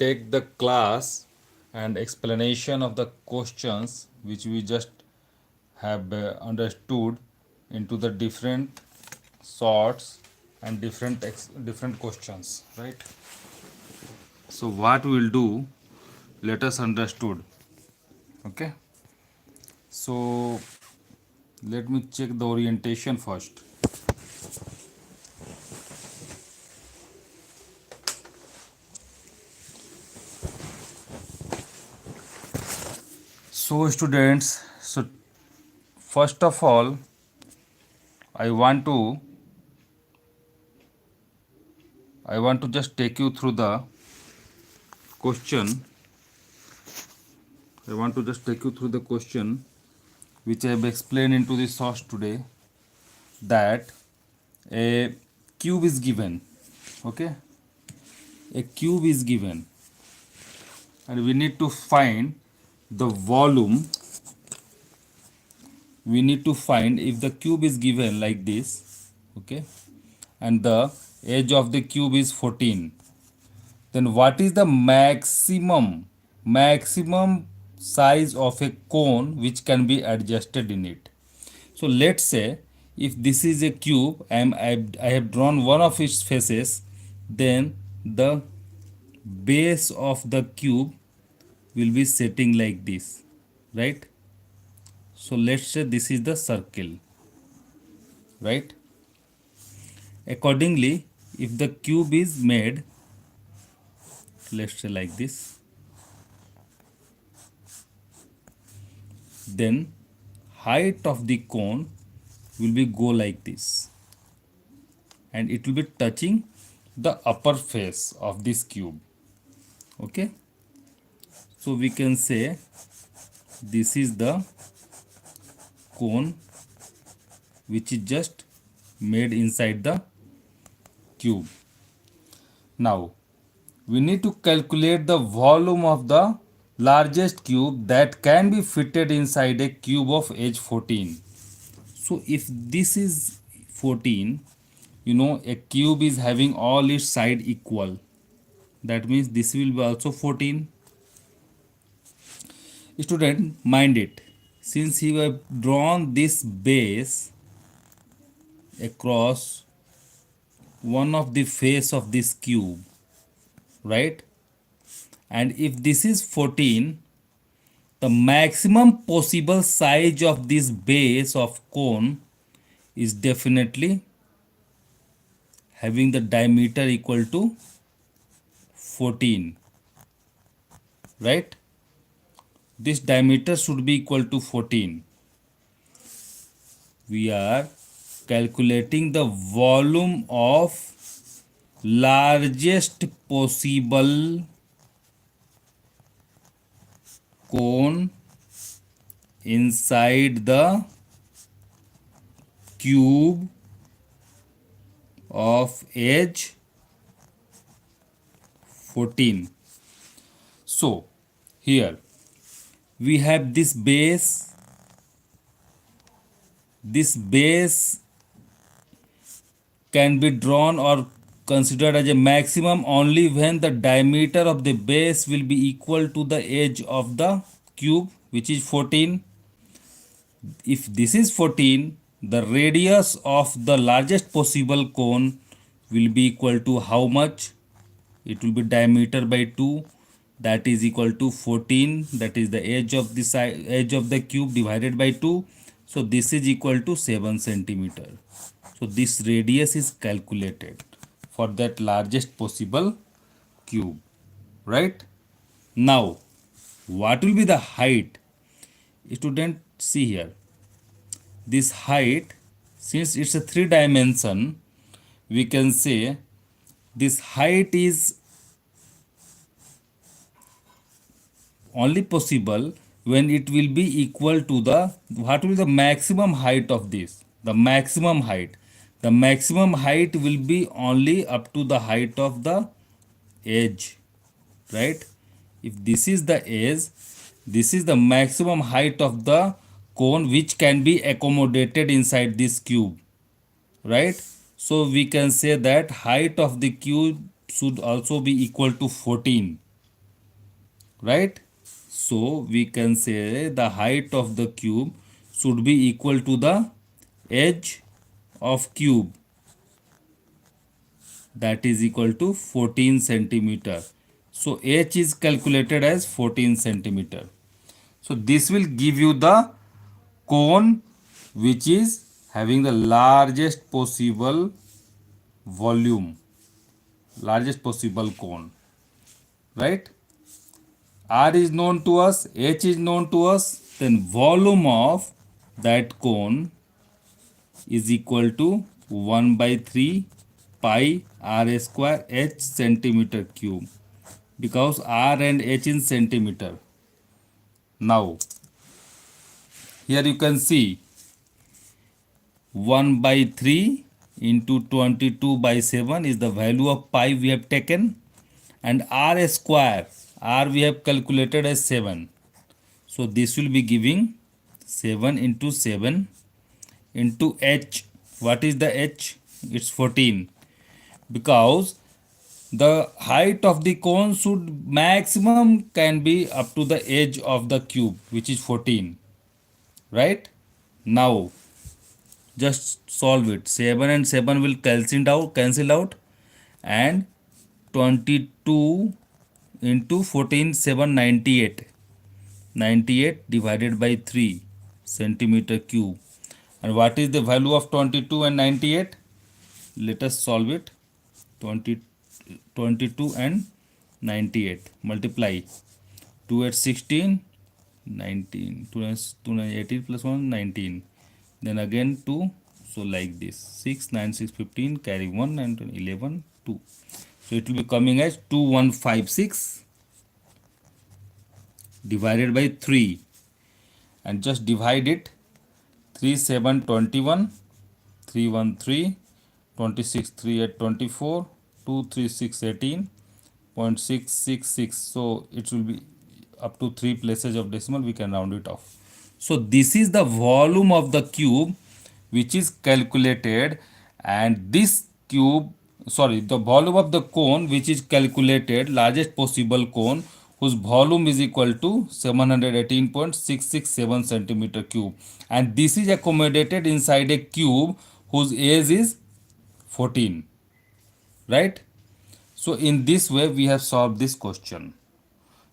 take the class and explanation of the questions which we just have understood into the different sorts and different questions, right? So what we'll do, let us understood. Okay, so let me check the orientation first. So students, so first of all I want to just take you through the question. I want to just take you through the question which I have explained into the source today, that a cube is given. Okay, a cube is given and we need to find the volume. We need to find, if the cube is given like this, okay, and the edge of the cube is 14, then what is the maximum size of a cone which can be adjusted in it. So let's say if this is a cube, I have drawn one of its faces, then the base of the cube will be setting like this, right? So let's say this is the circle, right? Accordingly, if the cube is made, let's say like this, then height of the cone will be go like this, and it will be touching the upper face of this cube. Okay, so we can say this is the cone which is just made inside the cube. Now we need to calculate the volume of the largest cube that can be fitted inside a cube of edge 14. So if this is 14, a cube is having all its side equal. That means this will be also 14. Student, mind it. Since you have drawn this base across one of the face of this cube, right? And if this is 14, the maximum possible size of this base of cone is definitely having the diameter equal to 14, right? This diameter should be equal to 14. We are calculating the volume of largest possible cone inside the cube of edge 14. So here we have this base. This base can be drawn or considered as a maximum only when the diameter of the base will be equal to the edge of the cube, which is 14. If this is 14, the radius of the largest possible cone will be equal to how much? It will be diameter by 2, that is equal to 14, that is the edge of the edge of the cube divided by 2. So this is equal to 7 centimeter. So this radius is calculated for that largest possible cube, right? Now what will be the height? Student, see here, this height, since it's a 3 dimension, we can say this height is only possible when it will be equal to the, what will be the maximum height of this? The maximum height will be only up to the height of the edge, right? If this is the edge, this is the maximum height of the cone which can be accommodated inside this cube, right? So we can say that height of the cube should also be equal to 14. right? So we can say the height of the cube should be equal to the edge of cube, that is equal to 14 centimeter. So h is calculated as 14 centimeter. So this will give you the cone which is having the largest possible volume, largest possible cone, right? R is known to us, H is known to us, then volume of that cone is equal to 1 by 3 pi r square h centimeter cube, because r and h in centimeter. Now here you can see 1 by 3 into 22 by 7 is the value of pi we have taken, and r square, r we have calculated as 7. So this will be giving 7 into 7 into h. What is the h? It's 14, because the height of the cone should maximum can be up to the edge of the cube, which is 14, right? Now just solve it. 7 and 7 will cancel out, and 22 into 14, 7, 98. 98 divided by 3 centimeter cube. And what is the value of 22 and 98? Let us solve it. 20, 22 and 98 multiply. 2 at 16, 19. 2 18 plus 1, 19. Then again 2. So like this. 6, 9, 6, 15. Carry 1 and 11, 2. So it will be coming as 2156 divided by 3. And just divide it. 3, 7, 21. 3, 1, 3. 26, 3 at 24. 2, 3, 6, 18. 0.666. So it will be up to 3 places of decimal, we can round it off. So this is the volume of the cube which is calculated, and this cube, sorry, the volume of the cone which is calculated, largest possible cone whose volume is equal to 718.667 centimeter cube, and this is accommodated inside a cube whose age is 14, right? So in this way we have solved this question.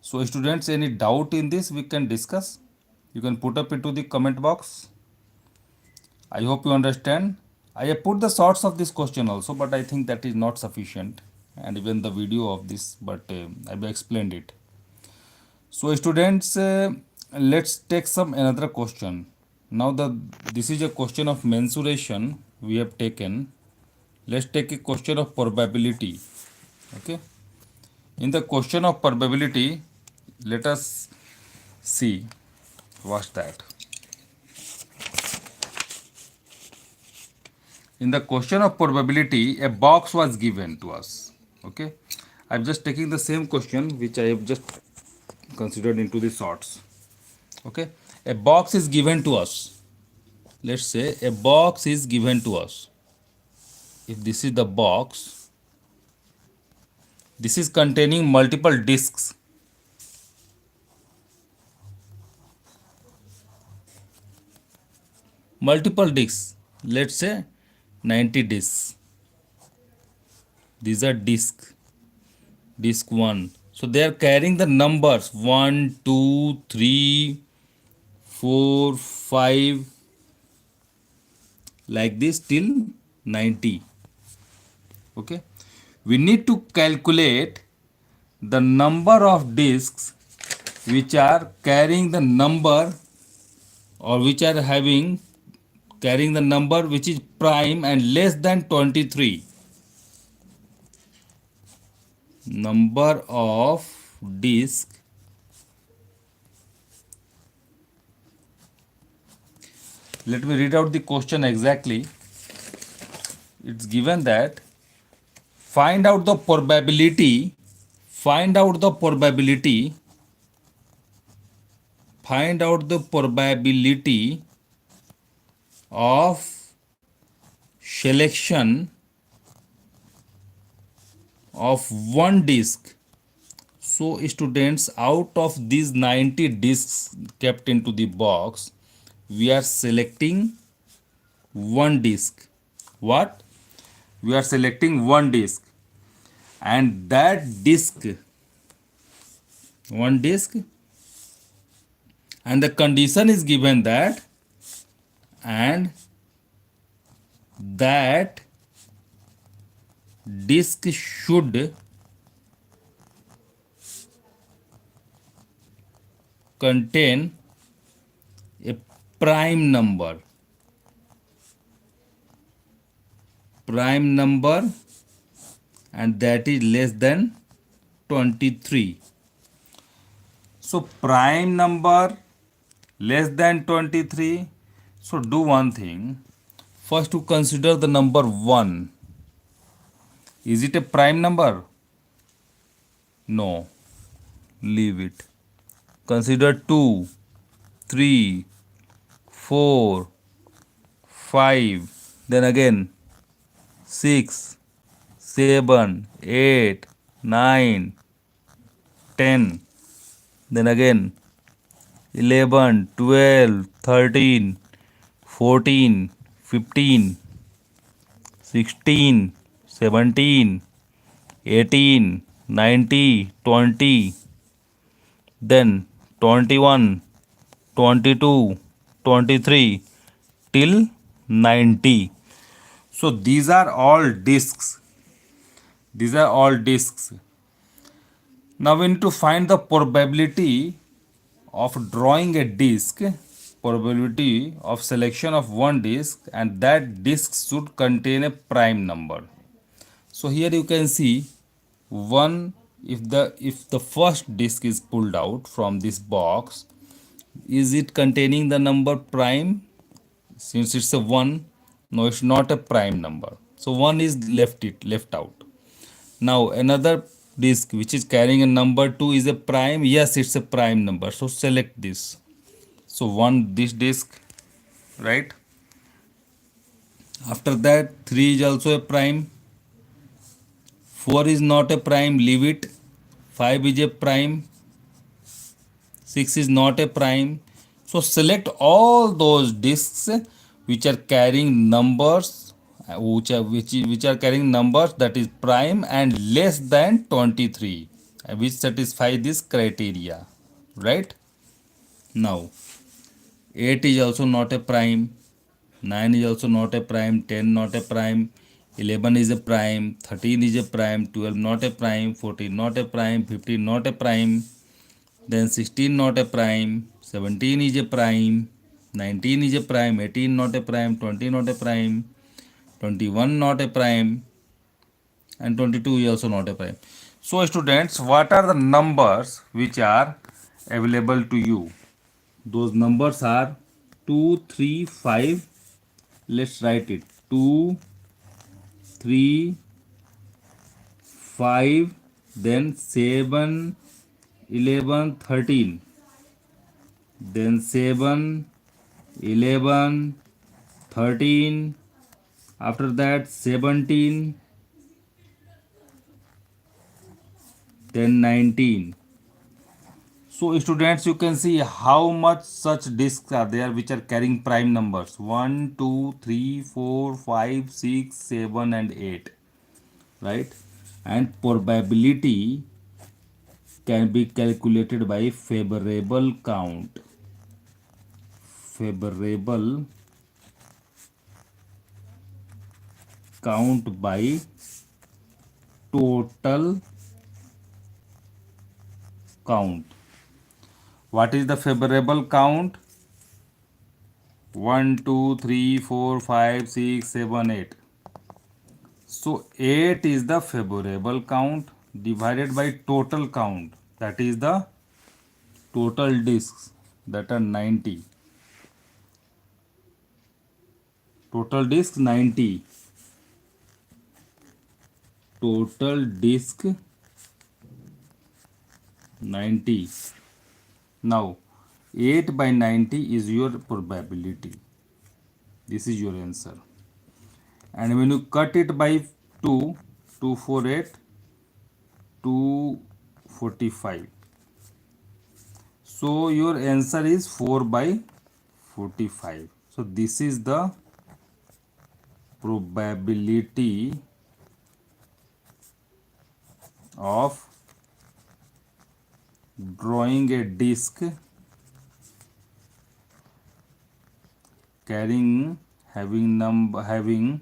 So students, any doubt in this we can discuss. You can put up into the comment box. I hope you understand. I have put the sorts of this question also, but I think that is not sufficient, and even the video of this, but I have explained it. So students, let's take some another question. Now this is a question of mensuration we have taken. Let's take a question of probability. Okay. In the question of probability, let us see what's that. In the question of probability, a box was given to us. Okay. I'm just taking the same question which I have just considered into the sorts. Okay. A box is given to us. Let's say a box is given to us. If this is the box, this is containing multiple discs. Multiple discs. Let's say 90 discs. These are disc 1. So they are carrying the numbers 1, 2, 3, 4, 5, like this till 90. Okay. We need to calculate the number of discs which are carrying the number, or which are carrying the number which is prime and less than 23. Number of disc let me read out the question exactly. It's given that find out the probability of selection of one disc So students, out of these 90 discs kept into the box, we are selecting one disc. What? We are selecting one disc, and that disc, one disc, and the condition is given that, and that disc should contain a prime number, prime number, and that is less than 23. So prime number less than 23. So do one thing. First to consider the number 1. Is it a prime number? No. Leave it. Consider 2, 3, 4, 5. Then again 6, 7, 8, 9, 10. Then again 11, 12, 13, 14, 15, 16, 17, 18, 19, 20, then 21, 22, 23 till 90. So these are all discs. These are all discs. Now we need to find the probability of drawing a disc, probability of selection of one disc, and that disc should contain a prime number. So here you can see one, if the first disc is pulled out from this box, is it containing the number prime? Since it's a 1, no, it's not a prime number. So 1 is left out. Now another disk which is carrying a number 2 is a prime. Yes, it's a prime number. So select this. So this disk, right? After that 3 is also a prime. 4 is not a prime, leave it. 5 is a prime. 6 is not a prime. So select all those disks which are carrying numbers, which are carrying numbers that is prime and less than 23, which satisfy this criteria, right? Now 8 is also not a prime, 9 is also not a prime, 10 not a prime, 11 is a prime, 13 is a prime, 12 not a prime, 14 not a prime, 15 not a prime, then 16 not a prime, 17 is a prime, 19 is a prime, 18 not a prime, 20 not a prime, 21 not a prime, and 22 is also not a prime. So students, what are the numbers which are available to you? Those numbers are 2, 3, 5. Let's write it. 2, 3, 5, then 7, 11, 13. Then 7, 11, 13. After that 17, then 19. So students, you can see how much such disks are there which are carrying prime numbers 1, 2, 3, 4, 5, 6, 7 and 8, right? And probability can be calculated by favorable count. Favorable count by total count. What is the favorable count? 1, 2, 3, 4, 5, 6, 7, 8. So 8 is the favorable count divided by total count. That is the total discs, that are 90. Total disc 90. Total disc 90. Now 8 by 90 is your probability. This is your answer. And when you cut it by 2, 2, 4, 8, 2, 45. So your answer is 4 by 45. So this is the probability of drawing a disc carrying having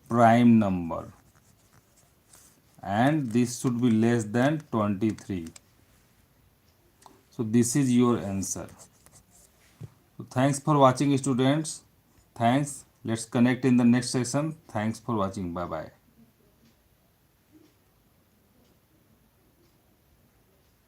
prime number, and this should be less than 23. So this is your answer. So thanks for watching, students. Thanks. Let's connect in the next session. Thanks for watching. Bye bye.